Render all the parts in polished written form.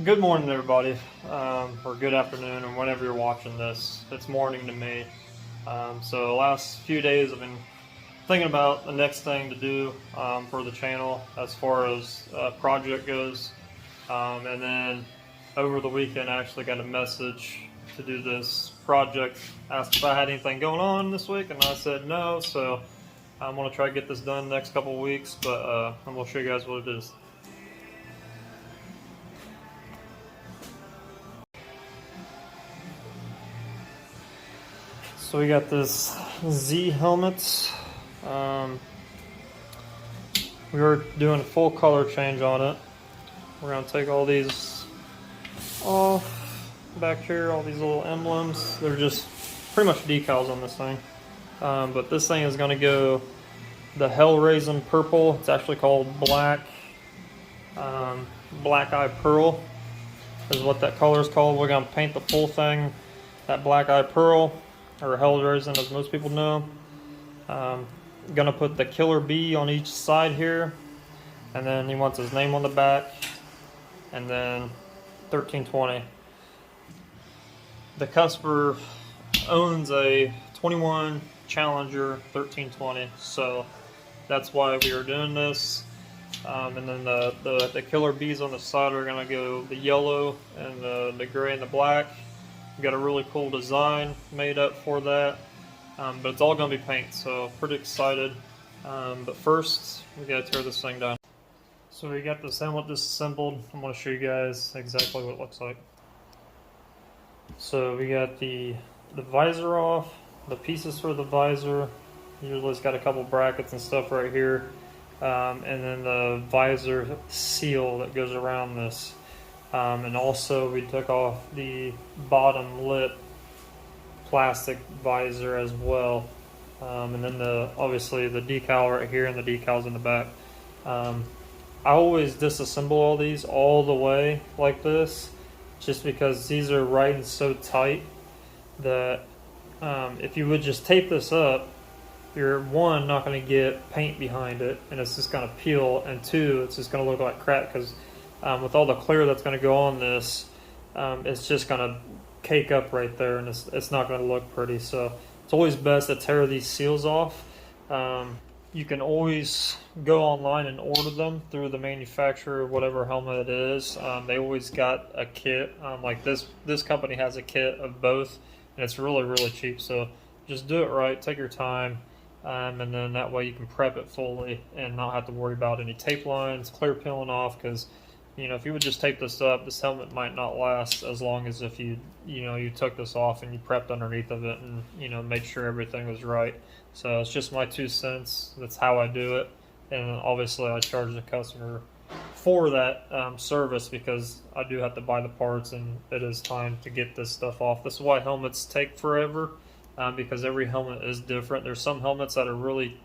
Good morning, everybody, or good afternoon, or whenever you're watching this. It's morning to me. So the last few days I've been thinking about the next thing to do for the channel as far as project goes. And then over the weekend I actually got a message to do this project, asked if I had anything going on this week, and I said no. So I'm going to try to get this done next couple of weeks, but I'm going to show you guys what it is. So we got this Z helmet. We were doing a full color change on it. We're going to take all these off back here, all these little emblems. They're just pretty much decals on this thing. But this thing is going to go the Hell-Raising purple. It's actually called Black Eye Pearl is what that color is called. We're going to paint the full thing that Black Eye Pearl, or Hell-Raising as most people know. Gonna put the killer bee on each side here, and then he wants his name on the back, and then 1320. The customer owns a 21 Challenger 1320, so that's why we are doing this. And then the killer bees on the side are gonna go the yellow and the gray and the black. We've got a really cool design made up for that, but it's all going to be paint, so pretty excited. But first, we got to tear this thing down. So we got this helmet disassembled. I'm going to show you guys exactly what it looks like. So we got the visor off, the pieces for the visor. Usually it's got a couple brackets and stuff right here, and then the visor seal that goes around this. And also we took off the bottom lip plastic visor as well, and then obviously the decal right here and the decals in the back. I always disassemble all these all the way like this, just because these are right and so tight that if you would just tape this up, you're one, not going to get paint behind it and it's just going to peel, and two, it's just going to look like crap because with all the clear that's going to go on this, it's just going to cake up right there, and it's not going to look pretty. So it's always best to tear these seals off. You can always go online and order them through the manufacturer, whatever helmet it is. They always got a kit. Like this company has a kit of both, and it's really cheap. So just do it right, take your time, and then that way you can prep it fully and not have to worry about any tape lines, clear peeling off, because if you would just tape this up, this helmet might not last as long as if you took this off and you prepped underneath of it and, made sure everything was right. So it's just my 2 cents. That's how I do it. And obviously I charge the customer for that service because I do have to buy the parts, and it is time to get this stuff off. This is why helmets take forever, because every helmet is different. There's some helmets that are really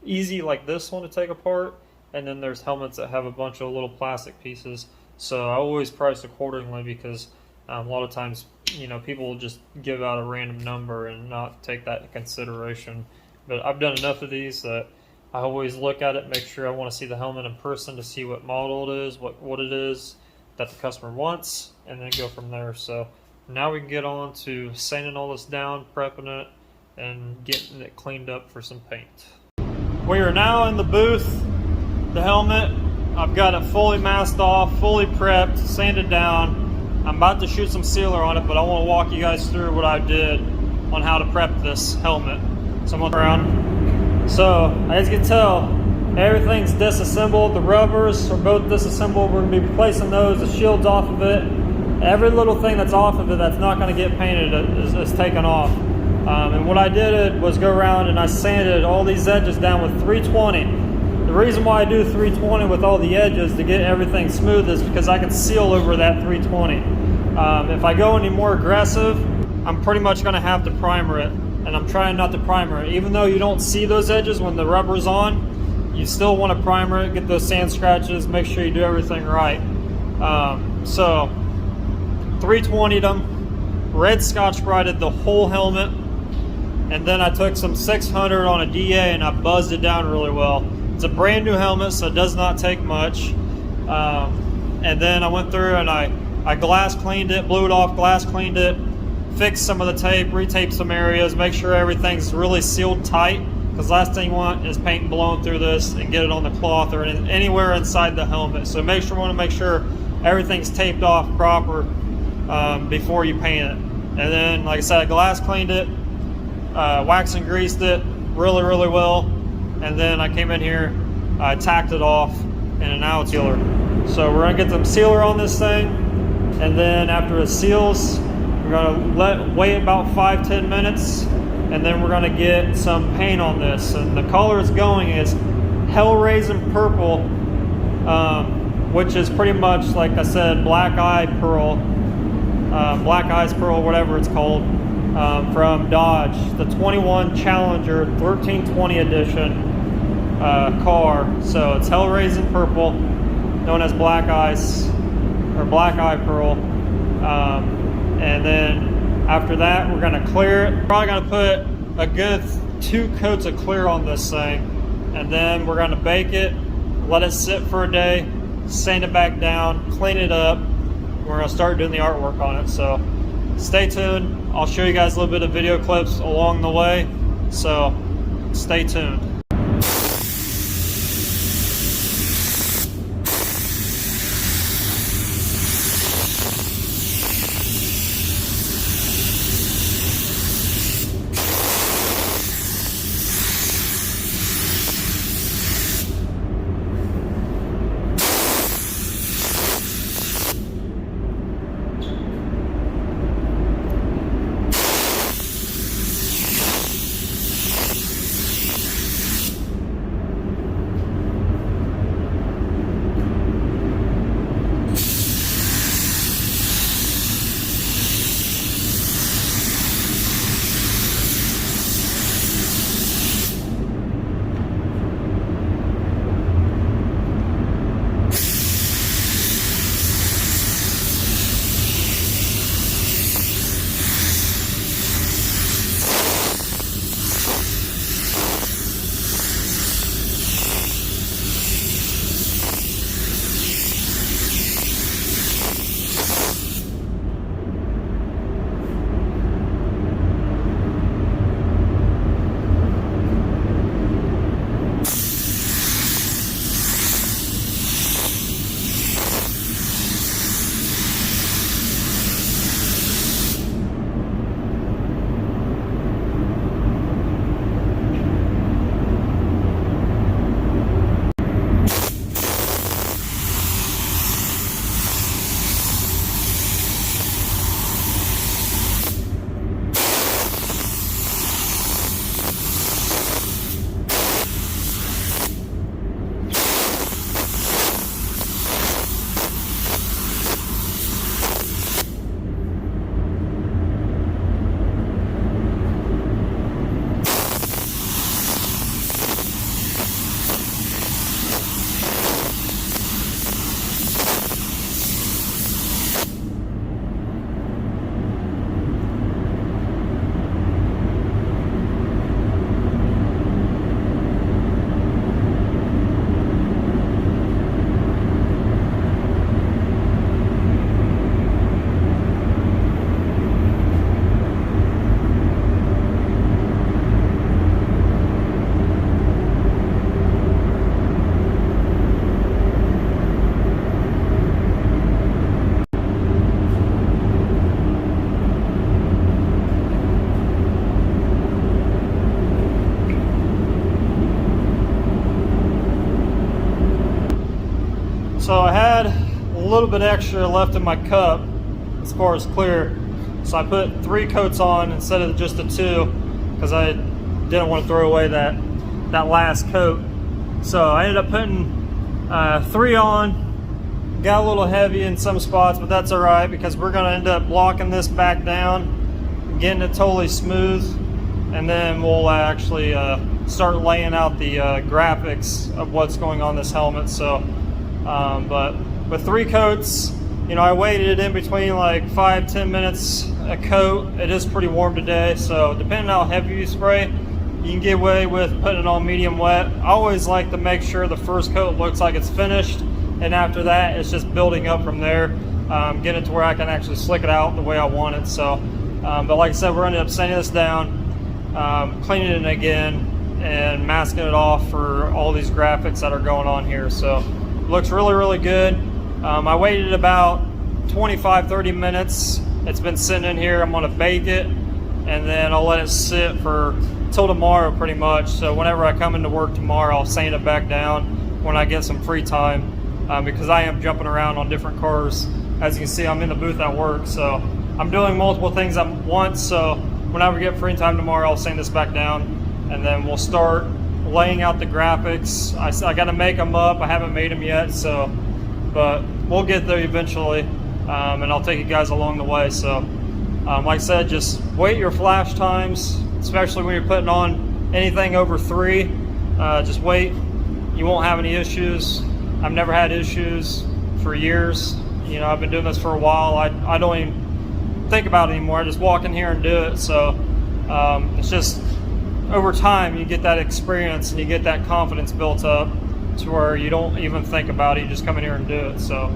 easy, like this one, to take apart. And then there's helmets that have a bunch of little plastic pieces. So I always price accordingly because a lot of times, people will just give out a random number and not take that into consideration. But I've done enough of these that I always look at it, make sure I want to see the helmet in person to see what model it is, what it is that the customer wants, and then go from there. So now we can get on to sanding all this down, prepping it, and getting it cleaned up for some paint. We are now in the booth. The helmet, I've got it fully masked off, fully prepped, sanded down. I'm about to shoot some sealer on it, but I want to walk you guys through what I did on how to prep this helmet. So I'm going around. So as you can tell, everything's disassembled. The rubbers are both disassembled. We're going to be replacing those. The shield's off of it. Every little thing that's off of it that's not going to get painted is taken off. And what I did was go around and I sanded all these edges down with 320. The reason why I do 320 with all the edges to get everything smooth is because I can seal over that 320. If I go any more aggressive, I'm pretty much going to have to primer it, and I'm trying not to primer it. Even though you don't see those edges when the rubber's on, you still want to primer it, get those sand scratches, make sure you do everything right. So 320'd them, red Scotch-Brighted the whole helmet, and then I took some 600 on a DA and I buzzed it down really well. It's a brand new helmet, so it does not take much. And then I went through and I I glass cleaned it, blew it off, glass cleaned it, fixed some of the tape, retaped some areas, make sure everything's really sealed tight, because last thing you want is paint blowing through this and get it on the cloth or anywhere inside the helmet. So want to make sure everything's taped off proper before you paint it. And then, like I said, I glass cleaned it, waxed and greased it really, really well. And then I came in here, I tacked it off, and now it's sealer. So we're gonna get some sealer on this thing, and then after it seals, we're gonna wait about 5-10 minutes, and then we're gonna get some paint on this. And the color it's going is Hell-Raising Purple, which is pretty much, like I said, Black Eye Pearl, Black Eyes Pearl, whatever it's called, from Dodge, the 21 Challenger 1320 edition car. So it's Hell-Raising Purple, known as Black Eyes or Black Eye Pearl. And then after that, we're gonna clear it. Probably gonna put a good 2 coats of clear on this thing, and then we're gonna bake it, let it sit for a day, sand it back down, clean it up. We're gonna start doing the artwork on it. So stay tuned. I'll show you guys a little bit of video clips along the way. So stay tuned. So I had a little bit extra left in my cup as far as clear. So I put 3 coats on instead of just the 2 because I didn't want to throw away that last coat. So I ended up putting 3 on. Got a little heavy in some spots, but that's all right because we're gonna end up blocking this back down, getting it totally smooth, and then we'll actually start laying out the graphics of what's going on this helmet. So, but with 3 coats, you know, I waited in between like 5-10 minutes a coat. It is pretty warm today, so depending on how heavy you spray, you can get away with putting it on medium wet. I always like to make sure the first coat looks like it's finished, and after that, it's just building up from there. get it to where I can actually slick it out the way I want it. So, but like I said, we're ended up sanding this down, cleaning it again, and masking it off for all these graphics that are going on here. So looks really, really good. I waited about 25-30 minutes. It's been sitting in here. I'm gonna bake it, and then I'll let it sit for till tomorrow pretty much. So whenever I come into work tomorrow, I'll sand it back down when I get some free time, because I am jumping around on different cars. As you can see, I'm in the booth at work, so I'm doing multiple things at once. So whenever we get free time tomorrow, I'll sand this back down, and then we'll start laying out the graphics. I got to make them up. I haven't made them yet, so, but we'll get there eventually, and I'll take you guys along the way. So like I said, just wait your flash times, especially when you're putting on anything over 3. Just wait. You won't have any issues. I've never had issues for years. You know, I've been doing this for a while. I don't even think about it anymore. I just walk in here and do it. So it's just, over time you get that experience and you get that confidence built up to where you don't even think about it. You just come in here and do it. So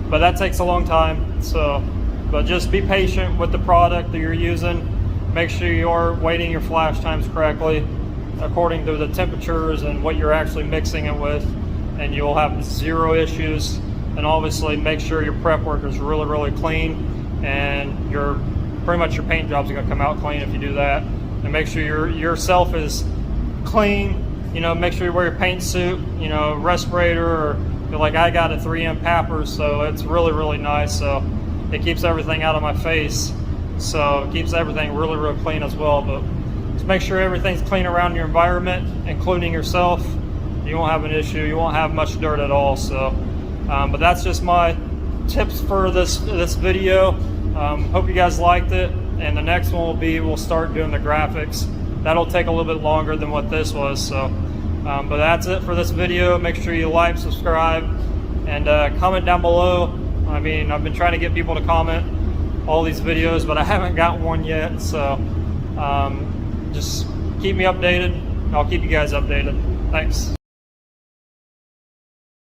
but that takes a long time. So, but just be patient with the product that you're using. Make sure you're weighting your flash times correctly according to the temperatures and what you're actually mixing it with, and you'll have 0 issues. And obviously make sure your prep work is really, really clean, and pretty much your paint jobs are gonna come out clean if you do that. And make sure yourself is clean. You know, make sure you wear your paint suit, you know, respirator, or like I got a 3M Papper, so it's really, really nice. So it keeps everything out of my face. So it keeps everything really, really clean as well. But just make sure everything's clean around your environment, including yourself. You won't have an issue. You won't have much dirt at all. So, but that's just my tips for this video. Hope you guys liked it. And the next one will be, we'll start doing the graphics. That'll take a little bit longer than what this was. So, but that's it for this video. Make sure you like, subscribe, and comment down below. I mean, I've been trying to get people to comment all these videos, but I haven't got one yet. So just keep me updated. I'll keep you guys updated. Thanks.